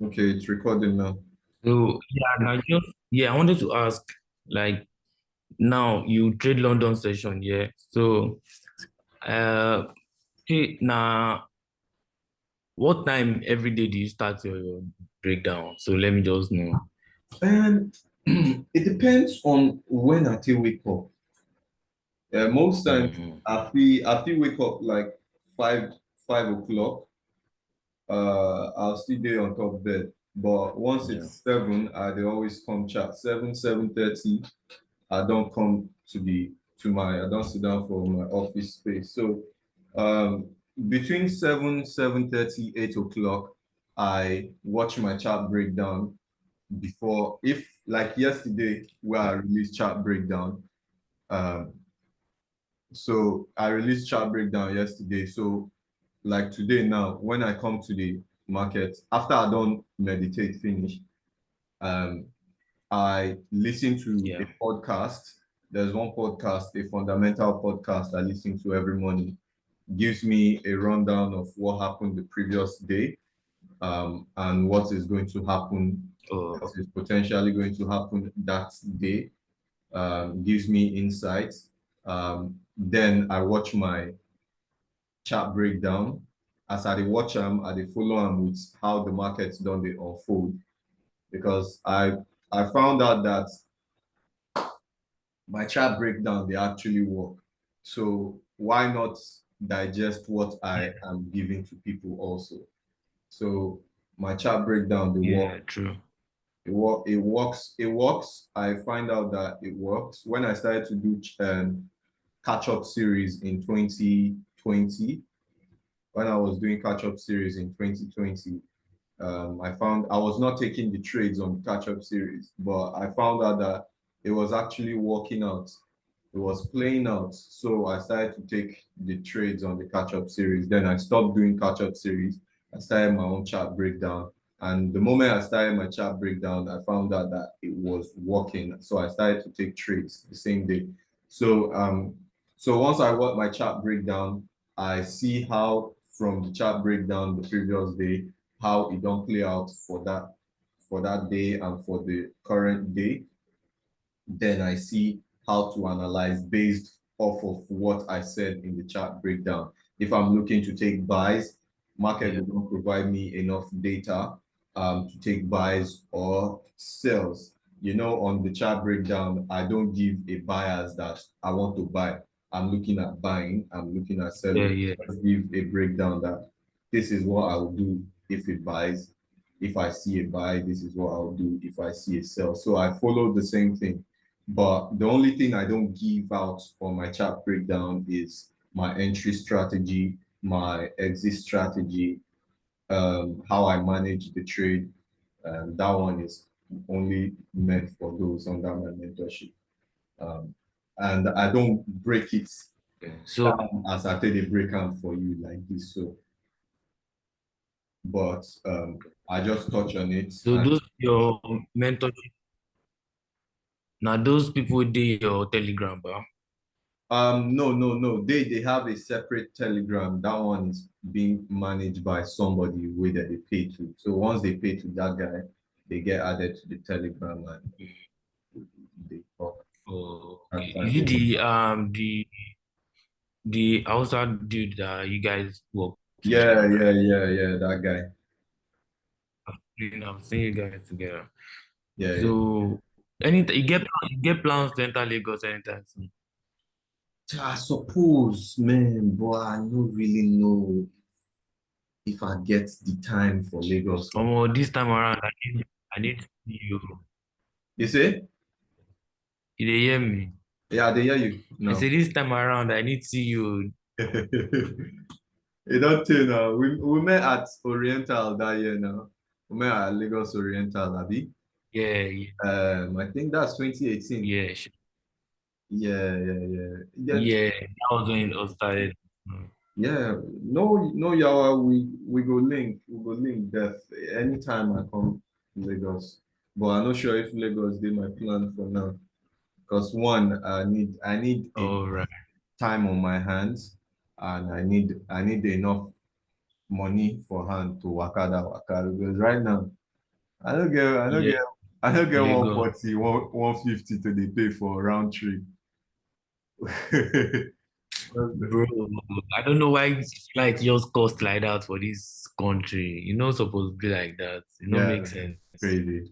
Okay, it's recording now. So I wanted to ask, like now you trade London session, yeah. So uh now what time every day do you start your breakdown? So let me just know. And it depends on when I till wake up. Most times Mhm. I feel wake up like five 5 o'clock. I'll still be on top bed. But once Yeah. it's 7, they always come chat. 7:30. I don't come I don't sit down for my office space. So um between 7:30, 8 o'clock, I watch my chart breakdown before, if like yesterday where I released chart breakdown. Um so I released chart breakdown yesterday. So like today now, when I come to the market, after I don't meditate finish, um I listen to a Yeah. podcast. There's one podcast, a fundamental podcast I listen to every morning. Gives me a rundown of what happened the previous day, and what is going to happen, Oh, what is potentially going to happen that day. Gives me insights. Then I watch my chart breakdown. As I dey watch them, I dey follow them with how the markets done they unfold. Because I found out that my chart breakdown they actually work. So why not digest what I am giving to people also? So my chart breakdown they work. yeah, true. It works. It works. I find out that it works when I started to do catch up series in 2020. When I was doing catch up series in 2020, I found I was not taking the trades on catch up series, but I found out that it was actually working out. It was playing out. So I started to take the trades on the catch up series. Then I stopped doing catch up series. I started my own chart breakdown. And the moment I started my chart breakdown, I found out that it was working. So I started to take trades the same day. So so once I got my chart breakdown, I see how from the chart breakdown the previous day, how it don't play out for that day and for the current day. Then I see how to analyze based off of what I said in the chart breakdown. If I'm looking to take buys, market Yeah. will not provide me enough data to take buys or sells. On the chart breakdown, I don't give a buyers that I want to buy. I'm looking at buying, I'm looking at Yeah, selling. yeah. Just give a breakdown that this is what I will do if it buys. If I see a buy, this is what I'll do if I see a sell. So I follow the same thing. But the only thing I don't give out on my chart breakdown is my entry strategy, my exit strategy, how I manage the trade. That one is only meant for those under my mentorship. Um, and I don't break it Okay. So down as I take a break am for you like this. So, but I just touch on it. so those your mentorship. Now those people did your Telegram, bar. No, no, no. They have a separate Telegram. That one is being managed by somebody where that they pay to. So once they pay to that guy, they get added to the Telegram and they talk. Oh, okay. That's Is it the outside dude that you guys work Yeah, together? yeah, yeah, yeah. That guy. I've seen you guys together. Yeah, yeah. So, you get plans to enter Lagos anytime soon. I suppose, man, but I don't really know if I get the time for Lagos. This time around, I need to see you. You say? You dey hear me? Yeah, they hear you I now. say this time around, I need to see you. You don't tell now. We met at Oriental that year now. We met at Lagos Oriental, Abi. Yeah, yeah, I think that's 2018. yeah, Yeah, yeah, yeah. Yeah, yeah. That was when it all started. Mm. yeah. No, no, Yawa, we go link. We go link death anytime I come to Lagos. But I'm not sure if Lagos did my plan for now. Because one, I need a All right. time on my hands, and I need enough money for hand to waka that waka. Because right now I don't get, I don't Yeah, get, I don't get Lagos. 140, 150 to the pay for a round trip. Bro, I don't know why flight just cost like that for this country. You know, supposed to be like that. It don't Yeah, make sense. crazy.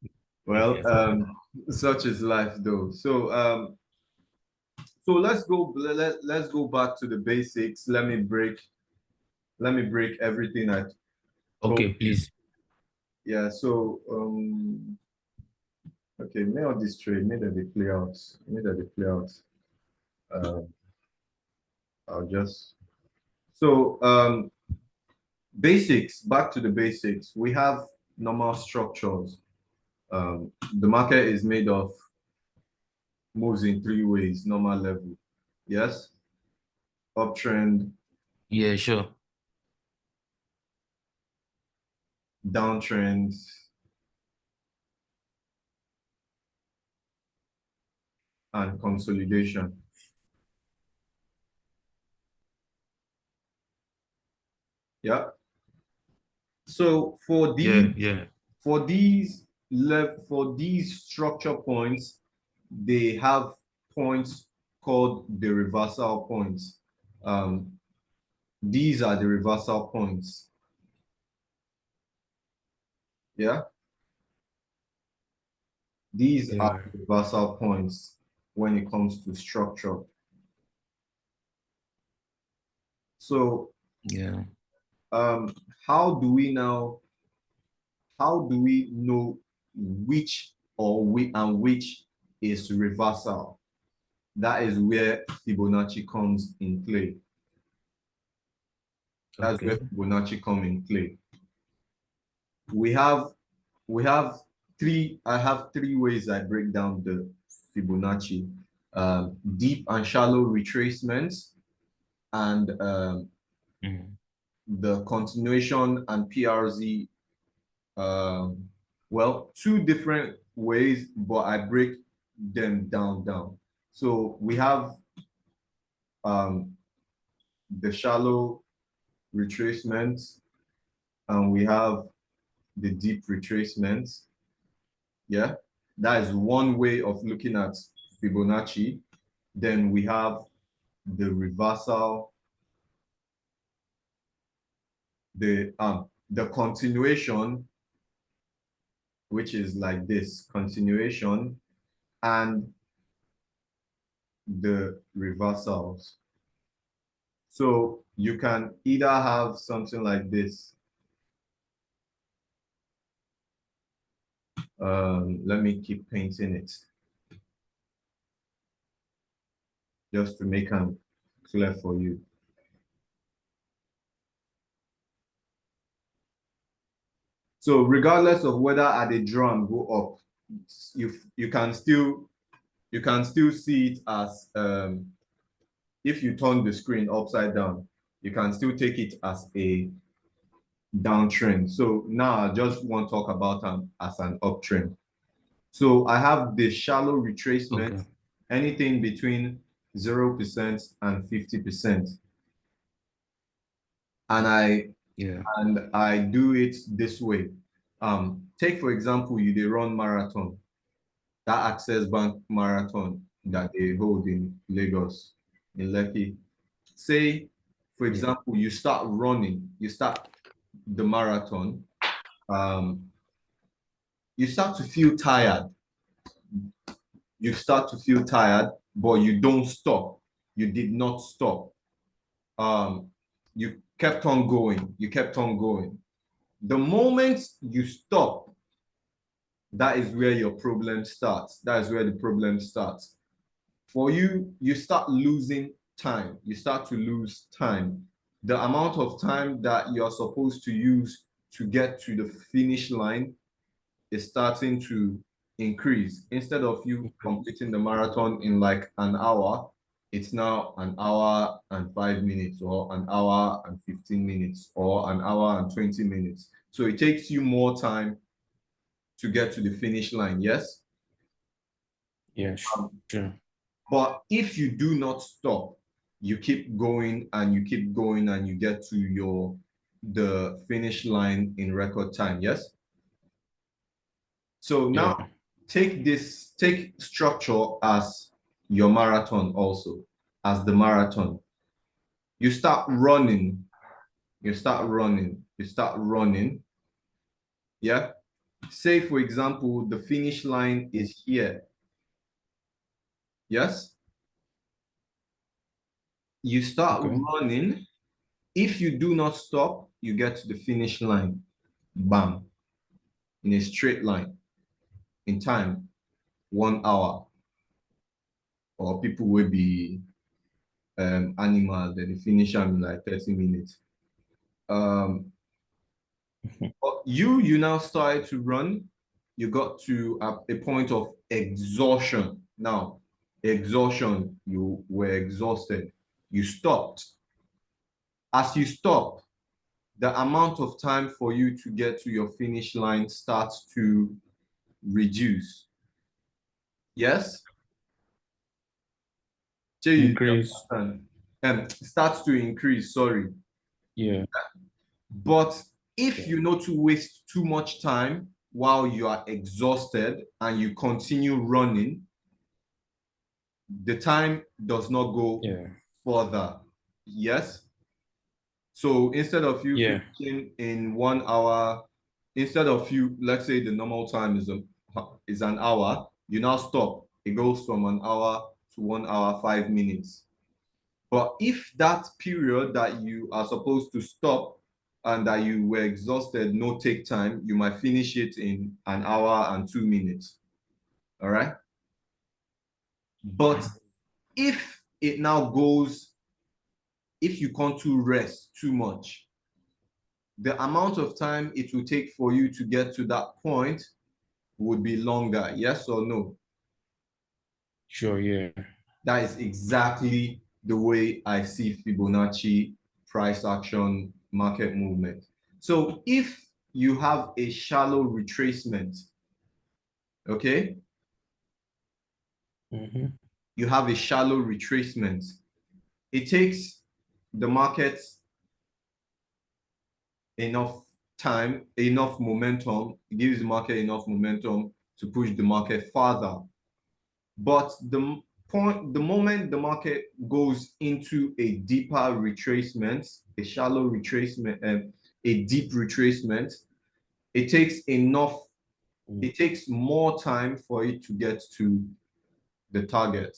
Make Well, sense at all. such is life though. So let's go back to the basics. Let me break everything I told Okay, you. please. Yeah, so okay, may all this trade, may that they play out. May that they play out. Um, I'll just so basics, back to the basics. We have normal structures. The market is made of moves in three ways, normal level. Yes, uptrend, Yeah, sure. downtrend, and consolidation. Yeah. So Yeah, yeah. for these structure points, they have points called the reversal points. Um, these are the reversal points. Yeah. These are Yeah. the reversal points when it comes to structure. So Yeah. um, how do we now, how do we know which is reversal? That is where Fibonacci comes in play. That's where Okay. Fibonacci come in play. We have we have I have three ways I break down the Fibonacci. Deep and shallow retracements and Mm. the continuation and PRZ. Well, two different ways, but I break them down. So we have um, the shallow retracements and we have the deep retracements. Yeah, that is one way of looking at Fibonacci. Then we have the reversal, the continuation, which is like this continuation, and the reversals. So you can either have something like this. Let me keep painting it just to make it clear for you. So regardless of whether at the drum go up, you can still see it as if you turn the screen upside down, you can still take it as a downtrend. So now I just want to talk about them as an uptrend. So I have the shallow retracement, Okay. anything between 0% and 50%. And Yeah. I do it this way. Take for example, you they run marathon, that Access Bank marathon that they hold in Lagos, in Lekki. Say, for Yeah. example, you start the marathon, um, you start to feel tired. You start to feel tired, but you don't stop. You did not stop. Um, you kept on going. You kept on going. The moment you stop, that is where your problem starts. That is where the problem starts. For you, you start losing time. You start to lose time. The amount of time that you're supposed to use to get to the finish line is starting to increase. Instead of you Increase. completing the marathon in like an hour, it's now an hour and 5 minutes, or an hour and 15 minutes, or an hour and 20 minutes. So it takes you more time to get to the finish line, yes? Yeah, Um, sure. but if you do not stop, you keep going and you keep going and you get to the finish line in record time, yes? So now Yeah. take structure as your marathon also, as the marathon. You start running, you start running, you start running. Yeah. Say, for example, the finish line is here. Yes. You start Okay. running. If you do not stop, you get to the finish line. Bam. In a straight line. In time. 1 hour. Or people will be animals, then they finish in like 30 minutes. But you now started to run. You got to a point of exhaustion. Now, exhaustion, you were exhausted. You stopped. As you stop, the amount of time for you to get to your finish line starts to reduce. Yes? So you Increase. understand? Starts to increase, sorry. Yeah. But if Yeah. you know to waste too much time while you are exhausted and you continue running, the time does not go Yeah. further. Yes. So instead of you Yeah. finishing in 1 hour, instead of you, let's say the normal time is an hour, you now stop. It goes from an hour to 1 hour, 5 minutes. But if that period that you are supposed to stop and that you were exhausted, no take time, you might finish it in an hour and 2 minutes. All right. But if it now goes, if you can't to rest too much, the amount of time it will take for you to get to that point would be longer. Yes or no? Sure. Yeah. That is exactly the way I see Fibonacci price action market movement. So if you have a shallow retracement, okay, you have a shallow retracement, it takes the market enough time, enough momentum, it gives the market enough momentum to push the market farther. But the moment the market goes into a deeper retracement, a shallow retracement, a deep retracement, it takes enough, it takes more time for it to get to the target.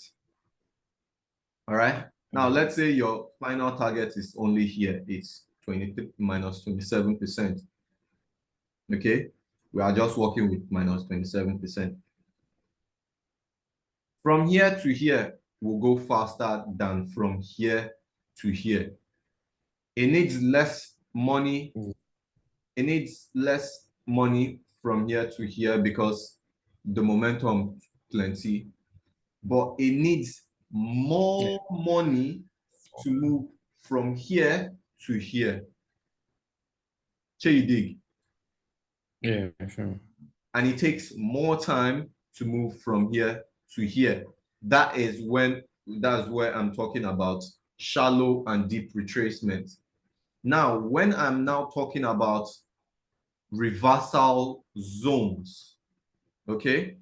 All right. Now, let's say your final target is only here. It's 23 minus 27%. Okay. We are just working with minus 27%. From here to here will go faster than from here to here. It needs less money. It needs less money from here to here because the momentum plenty, but it needs more money to move from here to here. So you dig? Yeah. Sure. And it takes more time to move from here to here. That's where I'm talking about shallow and deep retracement. Now, when I'm now talking about reversal zones, okay,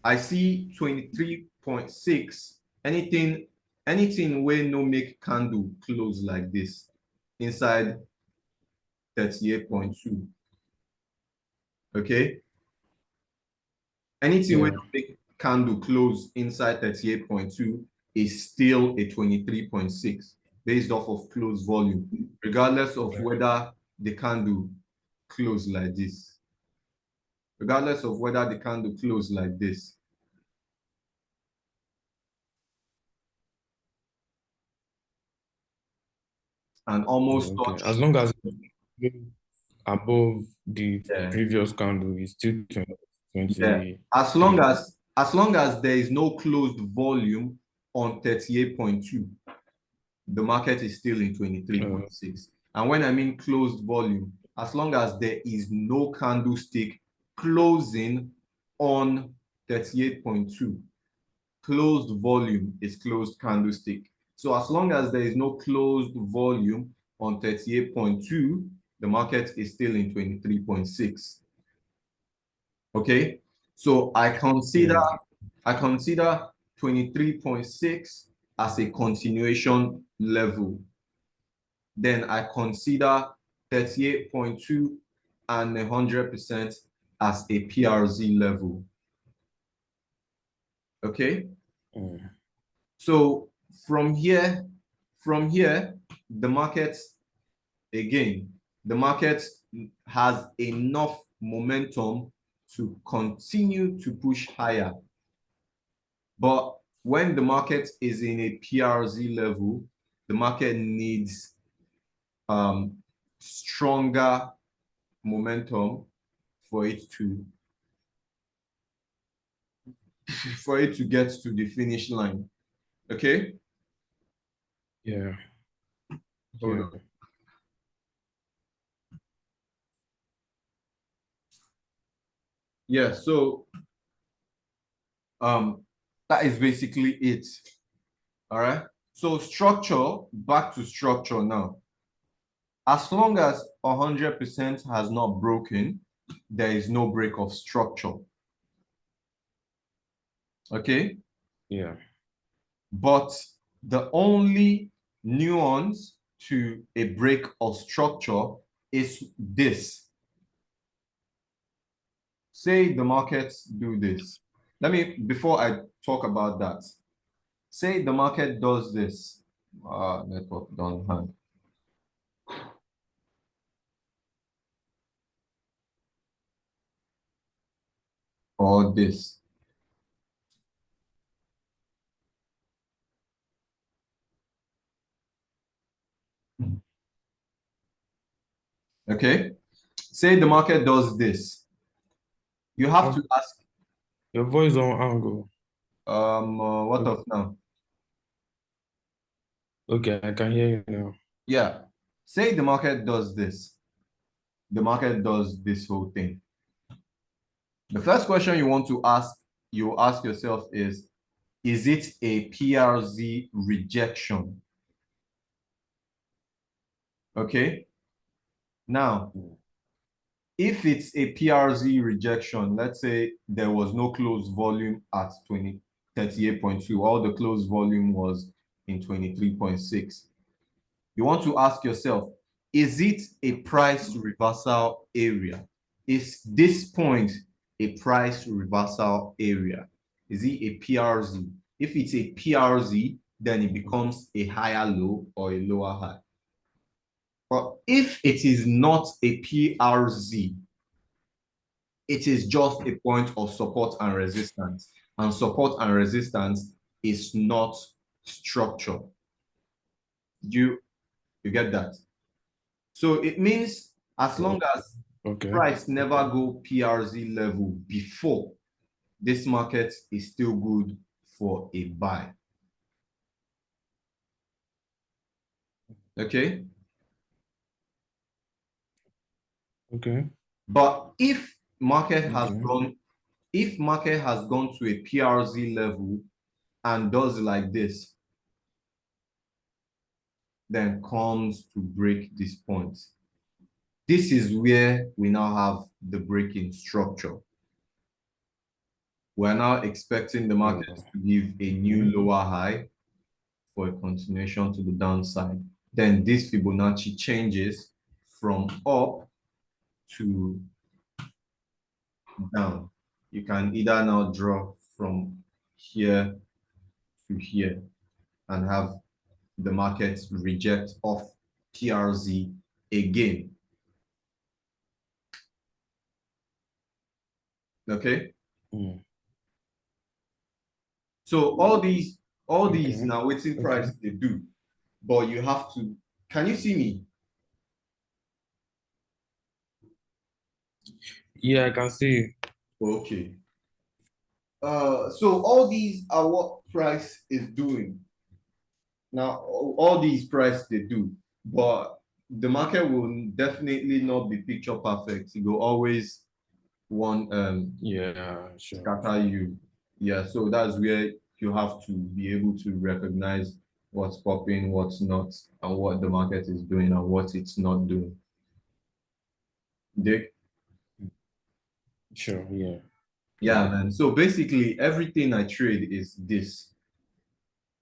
I see 23.6. Anything where no make candle close like this inside 38.2. Okay. Anything where Yeah. no make candle close inside 38.2 is still a 23.6 based off of close volume, regardless of whether the candle close like this. Regardless of whether the candle close like this. And almost Okay. touch. As long as above the Yeah. previous candle is still 20, Yeah. 23. As long as there is no closed volume on 38.2, the market is still in 23.6. And when I mean closed volume, as long as there is no candlestick closing on 38.2, closed volume is closed candlestick. So as long as there is no closed volume on 38.2, the market is still in 23.6. Okay, so I consider 23.6 as a continuation level. Then I consider 38.2 and 100% as a PRZ level. Okay, so from here, the market, again, the market has enough momentum to continue to push higher. But when the market is in a PRZ level, the market needs stronger momentum for it to get to the finish line. Okay? Yeah. Hold Yeah. on. Yeah, so that is basically it. All right. So structure, back to structure now. As long as 100% has not broken, there is no break of structure. Okay. Yeah. But the only nuance to a break of structure is this. Say the markets do this. Before I talk about that, say the market does this. Network don't hang. Or this. Okay. Say the market does this. You have to ask, Your voice on angle. what of now? Okay, I can hear you now. Yeah. Say the market does this. The market does this whole thing. The first question you ask yourself is it a PRZ rejection? Okay. Now, if it's a PRZ rejection, let's say there was no closed volume at 38.2, all the closed volume was in 23.6. You want to ask yourself, is it a price reversal area? Is this point a price reversal area? Is it a PRZ? If it's a PRZ, then it becomes a higher low or a lower high. But if it is not a PRZ, it is just a point of support and resistance. And support and resistance is not structure. You get that? So it means as long as price never go PRZ level before, this market is still good for a buy. Okay? Okay. But if market has gone to a PRZ level and does like this, then comes to break this point. This is where we now have the breaking structure. We're now expecting the market to give a new lower high for a continuation to the downside. Then this Fibonacci changes from up to down. You can either now draw from here to here and have the market reject off PRZ again. Okay. So all these now waiting price they do, but you have to. Can you see me? Yeah, I can see. Okay. So all these are what price is doing. Now, all these price they do, but the market will definitely not be picture perfect. It will always want Yeah, sure. scatter you. Yeah, so that's where you have to be able to recognize what's popping, what's not, and what the market is doing and what it's not doing. Dick? Sure, yeah. Yeah, man. So basically, everything I trade is this.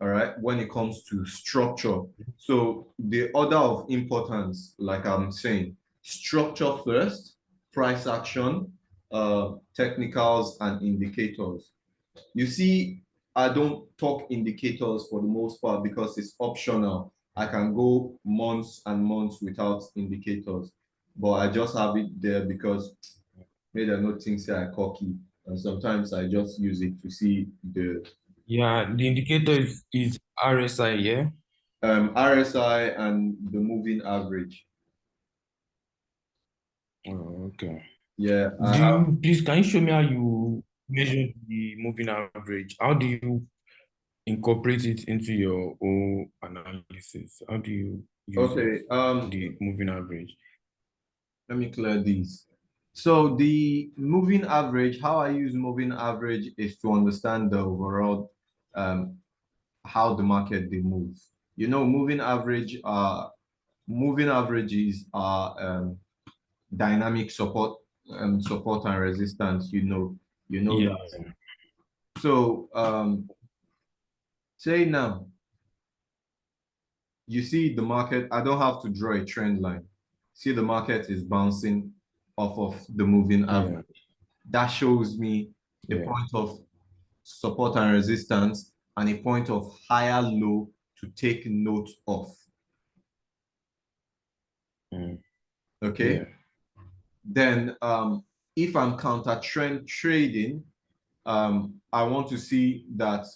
All right, when it comes to structure. So the order of importance, like I'm saying, structure first, price action, technicals, and indicators. You see, I don't talk indicators for the most part because it's optional. I can go months and months without indicators, but I just have it there because maybe I not think say I cocky. And sometimes I just use it to see the Yeah, the indicator is RSI, yeah? RSI and the moving average. Oh, okay. Yeah, I Do have. you please can you show me how you measure the moving average? How do you incorporate it into your own analysis? How do you use it, Okay. the moving average? Let me clear these. So the moving average, how I use moving average is to understand the overall um how the market they move. You know, moving averages are dynamic support and resistance. You know Yeah. that. So say now you see the market, I don't have to draw a trend line. See the market is bouncing off of the moving Yeah, average. That shows me a yeah. point of support and resistance and a point of higher low to take note of. Mm, Okay. yeah. Then if I'm counter trend trading, I want to see that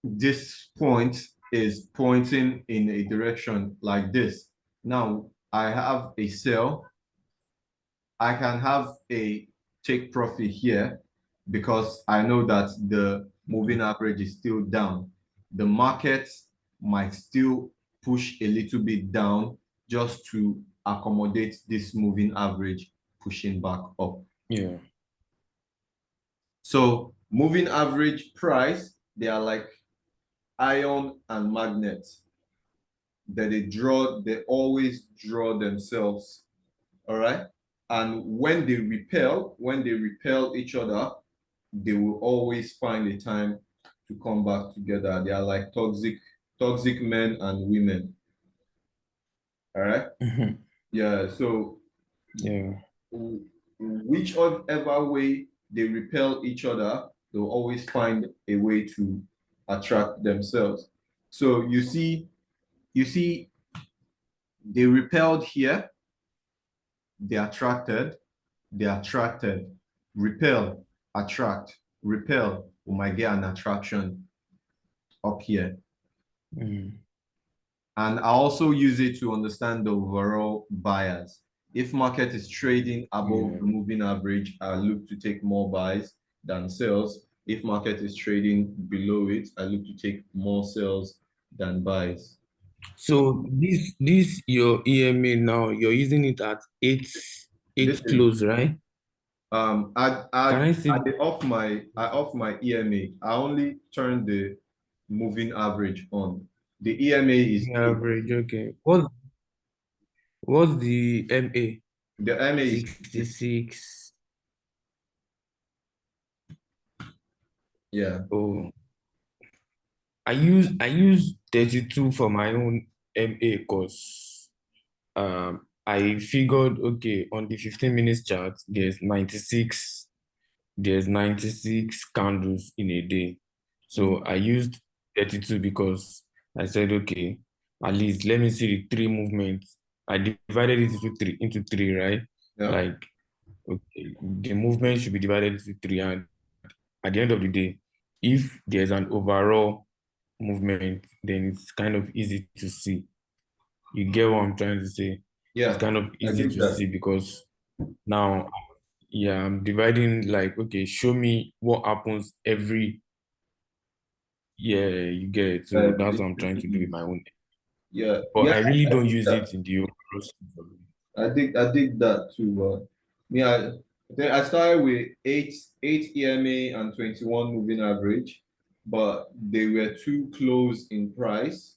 this point is pointing in a direction like this. Now I have a sell. I can have a take profit here because I know that the moving average is still down. The market might still push a little bit down just to accommodate this moving average pushing back up. Yeah. So moving average price, they are like iron and magnet that they always draw themselves. All right. And when they repel each other, they will always find a time to come back together. They are like toxic men and women. All right. Mhm. Yeah. So Yeah. whichever way they repel each other, they'll always find a way to attract themselves. So you see, they repelled here, they attracted, repel, attract, repel. We might get an attraction up here. Mm, And I also use it to understand the overall bias. If market is trading above yeah. the moving average, I look to take more buys than sells. If market is trading below it, I look to take more sells than buys. So this your EMA now, you're using it at This eight is close, right? Can I see I off my EMA. I only turn the moving average on. The EMA is the 8. average? Okay. What's the MA? The MA is 66. yeah. Oh, I use 32 for my own MA because I figured okay on the 15 minutes chart there's 96 candles in a day. So Mm, I used 32 because I said, okay, at least let me see the three movements. I divided it into three, right? yeah. Like, okay, the movement should be divided into three. And at the end of the day, if there's an overall movement, then it's kind of easy to see. You get what I'm trying to say? It's Yeah. kind of I easy get to that. see because now, yeah, I'm dividing like, okay, show me what happens every yeah, you get it. So that's what I'm trying to do with my own. Yeah. But Yeah. I really I don't dig use that. it in the overall scheme of it. I dig that too. Me, then I started with eight EMA and 21 moving average, but they were too close in price.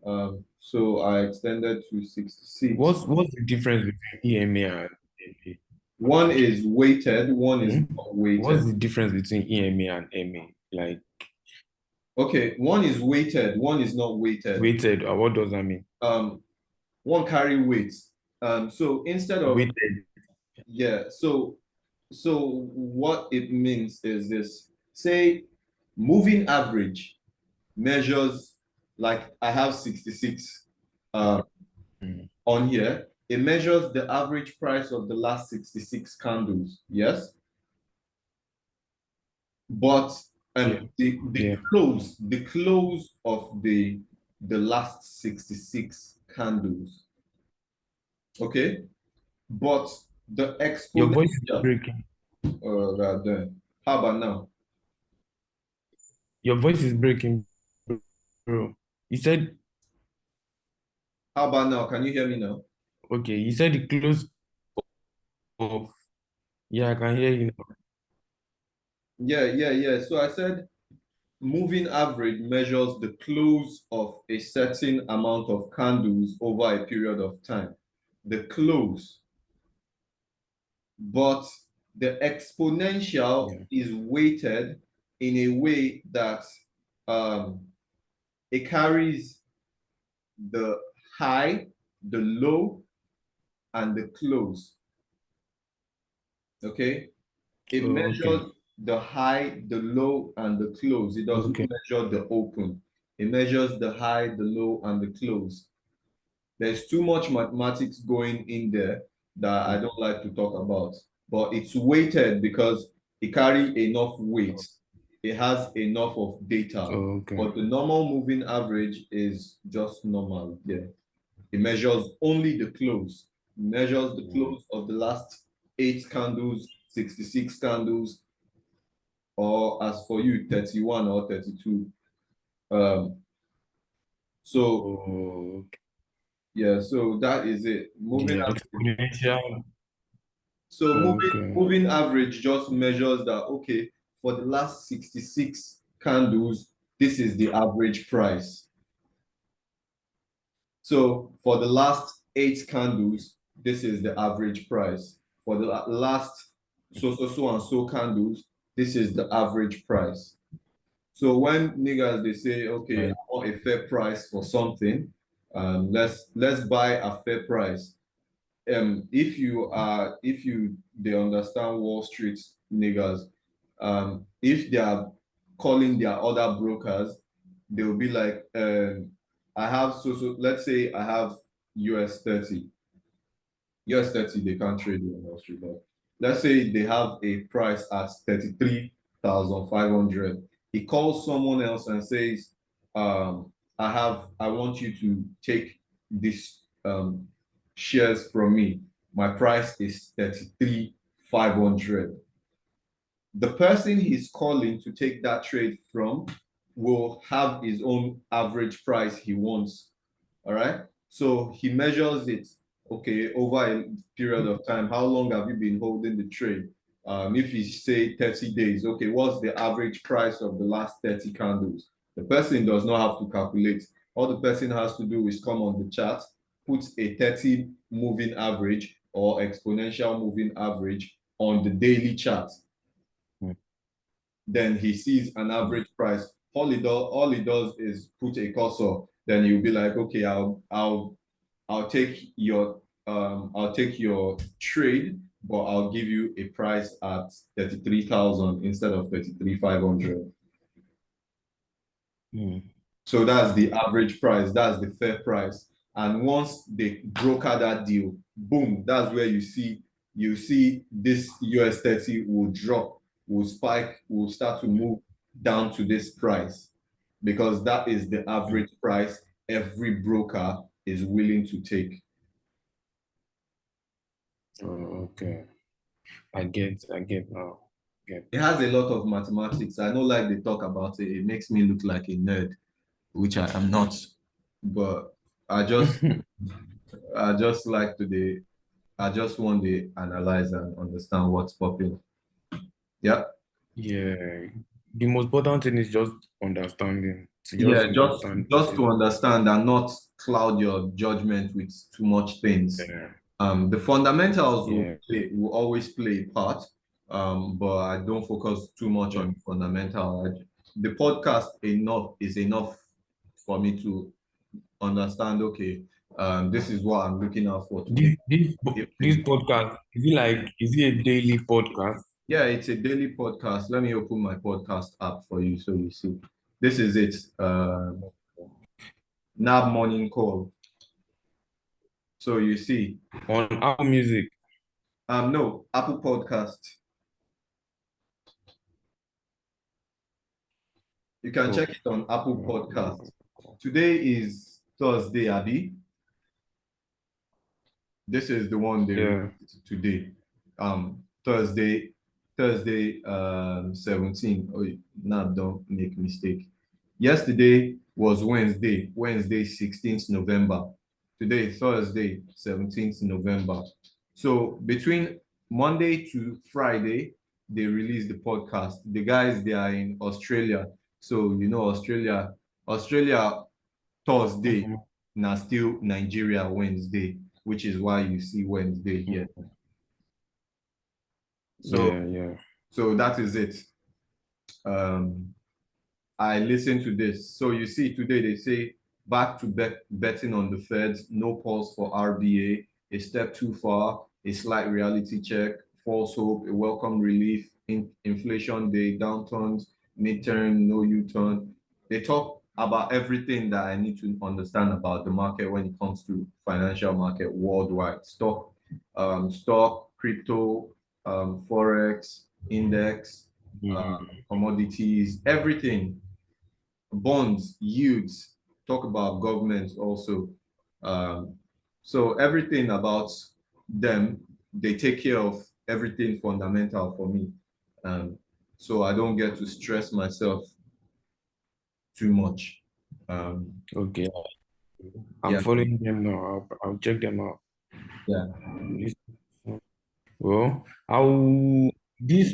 So I extended to 66. What's the difference between EMA and MA? One is weighted, one is Hmm? not What's weighted. the difference between EMA and MA? Like Okay, one is weighted, one is not weighted. weighted, or what does that mean? Um, one carry weight. So instead of Weighted. yeah, so what it means is this. Say moving average measures like I have 66 uh, Mm. on here. It measures the average price of the last 66 candles. Yes. But Yeah, the yeah. close of the last 66 candles. Okay. But the Your voice is exponential breaking. that then. How about now? Your voice is breaking, bro. You said How about now? Can you hear me now? okay. You said the close of. Yeah, I can hear you now. Yeah. So I said moving average measures the close of a certain amount of candles over a period of time. The close. But the exponential Yeah. is weighted in a way that um, it carries the high, the low, and the close. Okay? It Oh, okay. measures the high, the low, and the close. It doesn't Okay. measure the open. It measures the high, the low, and the close. There's too much mathematics going in there that I don't like to talk about. But it's weighted because it carries enough weight. It has enough of data. Oh, okay. But the normal moving average is just normal. Yeah. It measures only the close. It measures the close of the last 8 candles, 66 candles, or as for you, 31 or 32. Um, so Oh, okay. yeah, so that is it. Moving Yeah, average. exponential. So Okay. moving average just measures that okay, for the last 66 candles, this is the average price. So for the last 8 candles, this is the average price. For the last so and so candles, this is the average price. So when niggas they say, okay, I Right. want a fair price for something, let's buy a fair price. If you they understand Wall Street niggas, if they are calling their other brokers, they'll be like, I have so let's say I have US 30. US 30 they can't trade in Wall Street, but let's say they have a price at 33,500. He calls someone else and says, I want you to take this shares from me. My price is 33,500. The person he's calling to take that trade from will have his own average price he wants. All right. So he measures it, okay, over a period of time. How long have you been holding the trade? If you say 30 days, okay, what's the average price of the last 30 candles? The person does not have to calculate. All the person has to do is come on the chart, put a 30 moving average or exponential moving average on the daily chart. Mm. Then he sees an average price. All he does is put a cursor. Then you'll be like, okay, I'll I'll take your trade, but I'll give you a price at 33,000 instead of 33,500. Mm. So that's the average price. That's the fair price. And once they broker that deal, boom, that's where you see this US 30 will drop, will spike, will start to move down to this price because that is the Mm. average price every broker is willing to take. Oh, okay. I get now. Get. It has a lot of mathematics. I know like they talk about it. It makes me look like a nerd, which I am not. But I just I just like to the I just want to analyze and understand what's popping. Yeah. Yeah. The most important thing is just understanding. To just Yeah, understand what just is to understand and not cloud your judgment with too much things. there. The fundamentals Yeah. will always play a part, but I don't focus too much Yeah. on fundamental. The podcast is enough for me to understand. Okay, this is what I'm looking out for today. This podcast, is it a daily podcast? Yeah, it's a daily podcast. Let me open my podcast app for you so you see. This is it. NAB morning call. So you see, On Apple Music. no, Apple Podcast. You can Oh. check it on Apple Podcast. Today is Thursday, Abby. This is the one they Yeah. released today. Thursday, 17. Oh, now don't make mistake. Yesterday was Wednesday, 16th November. Today, Thursday, 17th November. So between Monday to Friday, they release the podcast. The guys, they are in Australia. So, Australia Thursday, now still Nigeria Wednesday, which is why you see Wednesday here. So, Yeah. so that is it. I listened to this. So you see, today they say back to betting on the Feds, no pause for RBA, a step too far, a slight reality check, false hope, a welcome relief, inflation day, downturns, midterm, no U-turn. They talk about everything that I need to understand about the market when it comes to financial market worldwide, stock, crypto, forex, index, commodities, everything, bonds, yields, talk about government also. Um, so everything about them, they take care of everything fundamental for me. So I don't get to stress myself too much. Okay. I'm Yeah, following them now. I'll check them out. yeah. Well, I'll this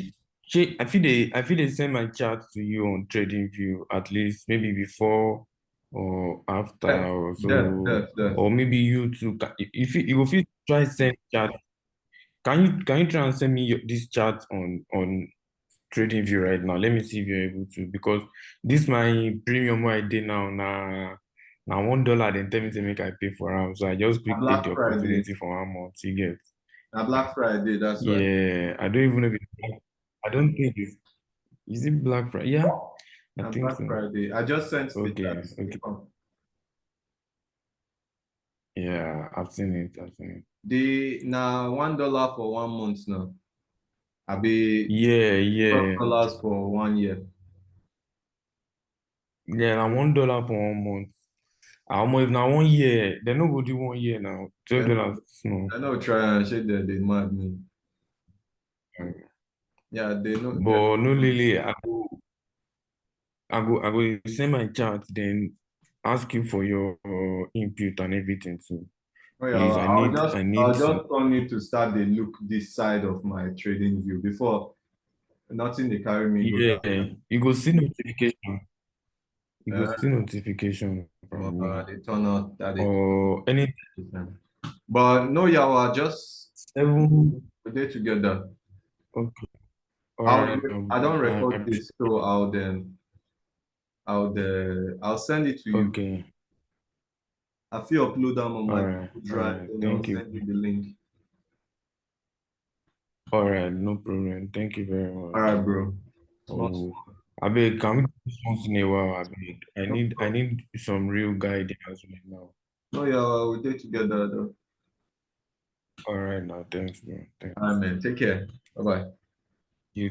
I feel they send my chart to you on TradingView at least maybe before or after Def, or def, so, def, def. or maybe you too. If you will try send chart, can you try and send me this chart on TradingView right now? Let me see if you're able to, because this my premium where I did now $1 then tell me to make I pay for am. So I just Na quick take Black the Friday. opportunity for 1 month. You get. Na Black Friday, that's why. Yeah, I don't even know if I don't think is it Black Friday? Yeah, I Na think Black so. Friday. I just sent the Okay, chat. okay. Yeah, I've seen it. I've seen it. The now $1 for 1 month now. I be Yeah, yeah. $12 for 1 year. Yeah, now $1 for 1 month. Almost if now 1 year, then nobody 1 year now. Then $12 no. I know try and shade that they mad me. Yeah, they know that. But no Lily, I go send my chat, then ask you for your input and everything too. Oh yeah, Please, I I'll need some. just turn you to start the look this side of my trading view before nothing they carry me go Yeah, you go see notification. You go down. see notification from me. They turn out that they Or any but no, yeah, just 7. a day together. Okay. All right. I don't I record appreciate. this, so I'll send it to you. Okay. I feel upload them on All my right. Google All Drive, right. and I'll Thank you. send you the link. All right. No problem. Thank you very All much. right, bro. Small, Oh, small. I beg, can we do this once in a while? I beg. No I problem. need some real guidance right now. No, yeah, we did together though. All right. Now, thanks, bro. All right, Thanks. man. Take care. Bye bye. You